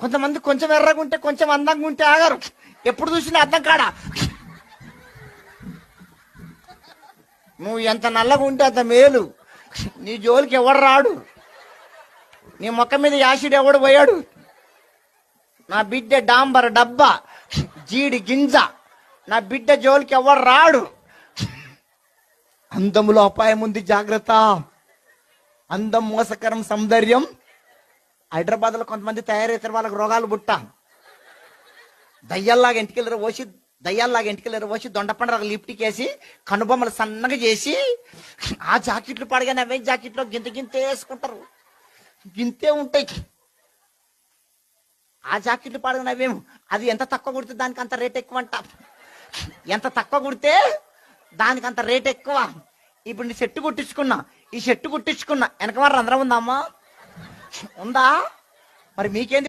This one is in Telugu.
కొంతమంది కొంచెం ఎర్రగా ఉంటే కొంచెం అందంగా ఉంటే ఆగారు. ఎప్పుడు చూసినా అద్దం కాడా. నువ్వు ఎంత నల్లగా ఉంటే అంత మేలు. నీ జోలికి ఎవడు రాడు. నీ మొక్క మీద యాసిడ్ ఎవడు పోయాడు. నా బిడ్డ డాంబర్ డబ్బా, జీడి గింజ. నా బిడ్డ జోలికి ఎవడు రాడు. అందములో అపాయం ఉంది, జాగ్రత్త. అందం మోసకరం, సౌందర్యం. హైదరాబాద్లో కొంతమంది తయారవుతారు, వాళ్ళకి రోగాలు బుట్ట. దయ్యాల్లాగా ఎంటికెళ్ళరు పోసి దొండపండు లిప్టిక్ వేసి కనుబొమ్మలు సన్నగా చేసి ఆ జాకెట్లు పడగానే అవే జాకెట్లో గింతే వేసుకుంటారు. గింతే ఉంటాయి ఆ జాకెట్లు పడగానే అవేమో. అది ఎంత తక్కువ కుడితే దానికి అంత రేట్ ఎక్కువ అంట. ఎంత తక్కువ కుడితే దానికి అంత రేట్ ఎక్కువ. ఇప్పుడు నీ షర్టు కుట్టించుకున్నా, ఈ షర్టు కుట్టించుకున్నా వెనక వారు అందరం ఉందా అమ్మా? ఉందా? మరి మీకేంది